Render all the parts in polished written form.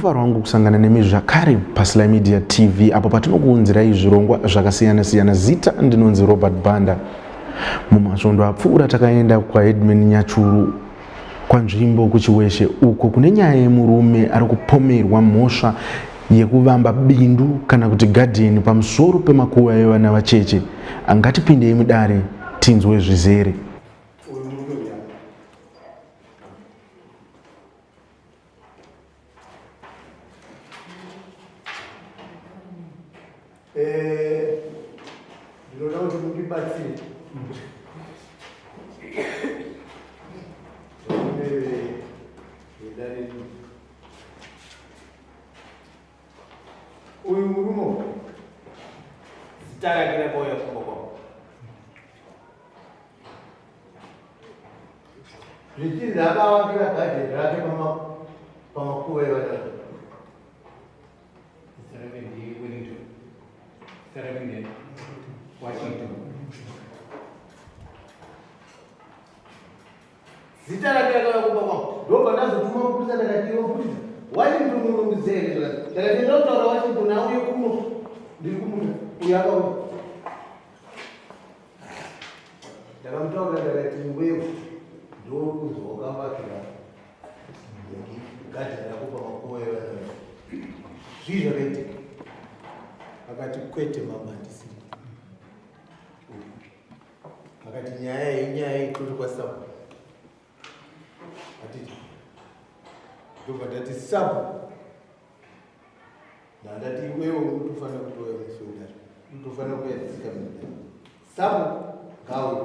mufaro wangu kusangana nemi zvakare paSly Media TV apo patinokuunzirai zvirongwa zvakasiyana-siyana. Zita ndinonzi Robert Banda. Mumasvondo apfuura takaenda kwaEdmund Nyachuru kwanzvimbo kuChiweshe uko kune nyaya yemurume ari kupomerwa mhosva yekuvamba bindu kana kuti garden pamusoro pemakuva evana vacheche. Angatipindei mudare tinzwe zvizere. Ndinoda kuti mundibatsire uyu murume zita rake rakauya kubva zvichiri akavakira gadheni rake pamakuva evana zita rake rakauya kubva ndobva ndazotuma kupurisa ndakatiwa kupurisa Washington unonguzere ndakatenda kutaura Washington auye kuno ndiri kumuda uyu akauya ndakamutaura ndakati wewe ndokuzwa wakavakira gadheni rako pamakuva evana zvii zvakaitika akati kwete mama handisiri akati nyaya itori kwasabu atiti ndobva ndati sabu nandati iwewo unotofanira kutoya musodari unotofanira kuyadzika mudari sabu ngauya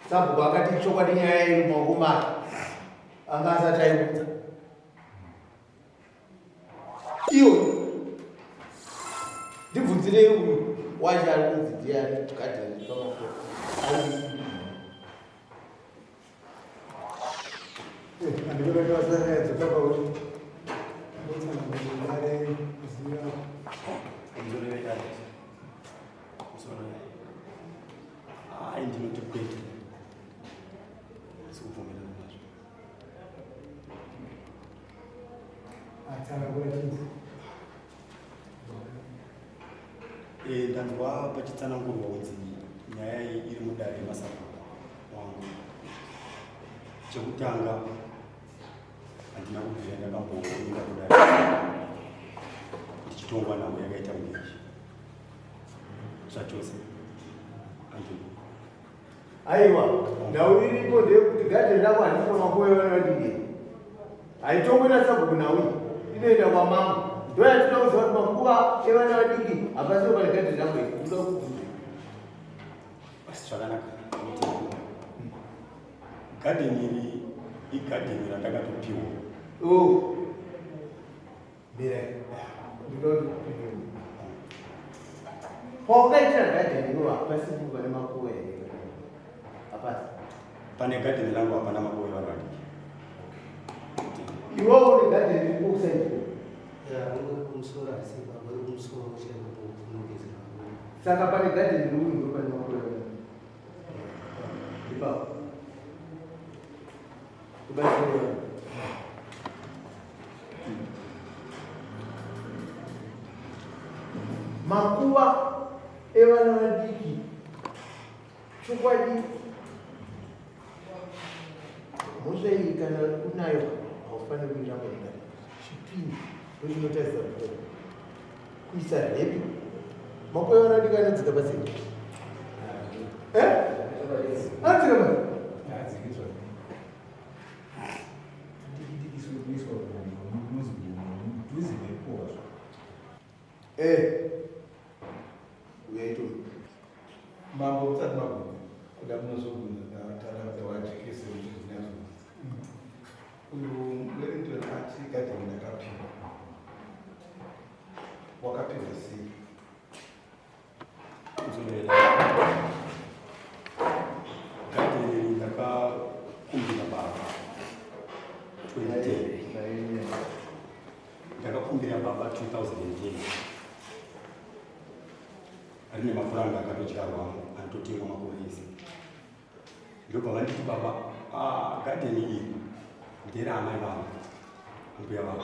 sabu akati chokwadi nyaya iri mumaoko make anga asati aiudza iyo ndibvunzirei uyu wacho ari kunzi ndiani gadheni pamakore ndanzwa pachitsanangurwa kunzi nyaya iyi iri mudare yemasabhuku wangu. Chekutanga handina kubvira ndakamboonera kudare ndichitongwa nhambo yakaita munechi zvachose handina. Aiwa, nhau iripo ndeyekuti gadheni rako handisi pamakuva evana vadiki haitongwi nasabhuku nhau inoenda kwamama ndoyatinoda kuziva kuti makuva evana vadiki hapasiwo pane gadheni rako iyi unoda kubvunza asi zvakanaka gadheni iri igadheni randakatopiwa mira ndinoda kuti paukaitira gadheni iwo hapasipo pane makuva here hapasi pane gadheni rangu hapana makuva evana vadiki. iwowo une gadheni iri kusaidi saka pane gadheni iri uyu pane makuva evana ipapo kubatsira makuva evana vadiki chokwadi mhosva iyi kana unayo haufaniri kuiramba igari chipini ndochinotarisa kuti kuisa rhepi makuva evana vadiki anodzika pasei anodzika pasei uyaito mambo usati maguku kuda kunozobvunza tawajekese kuti zvinazvo uyu Lavington ati gadheni ndakapiwa wakapiwa sei gadheni ndakakumbira baba 2010 ndakakumbira baba 2010 rine mapuranga akatotyarwa anototengwa mapolisi. Ndobva vanditi baba gadheni iyi ndere amai vangu mbuya vangu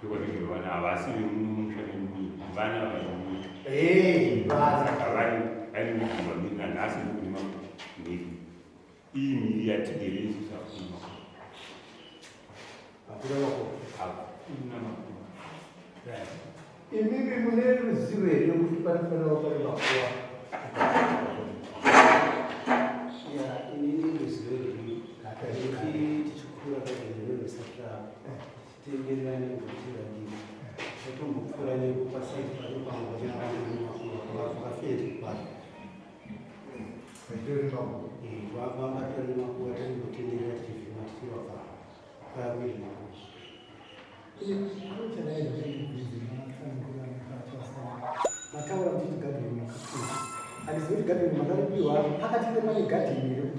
Because you want to see you, Vana, I don't know, and ask you, immediately, imimi mune ruzivo here kuti panofanira pari makuva inini ruzivo riri kakareki tichikura kaeresatra titengererane nekuti radii tatombopfuura nepo pasaiti panopangoakafeti kwaro vamatori makuva tangotenderera tichivhima tichivabva paviri makuva mataura kuti gadheni handizoti gadheni makaripiwa pakati pemane gadheni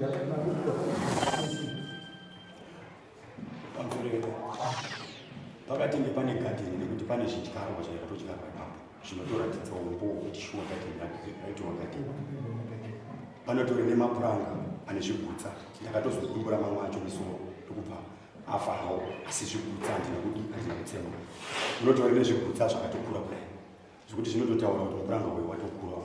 pakati nepane gadheni nekuti pane zvityarwa zvakatodyarwa ipapo zvinotoratidza umbo kuti shuwa gadheni aitiwa gadheni. Panotori nemapuranga ane zvigutsa takatozokumbura mamwe acho misoro tokubva afa hawo asi zvigutsa handina kutsemwa unotori nezvigutsa zvakatokura kudai zvekuti zvinototaura kuti mupuranga uyu watokura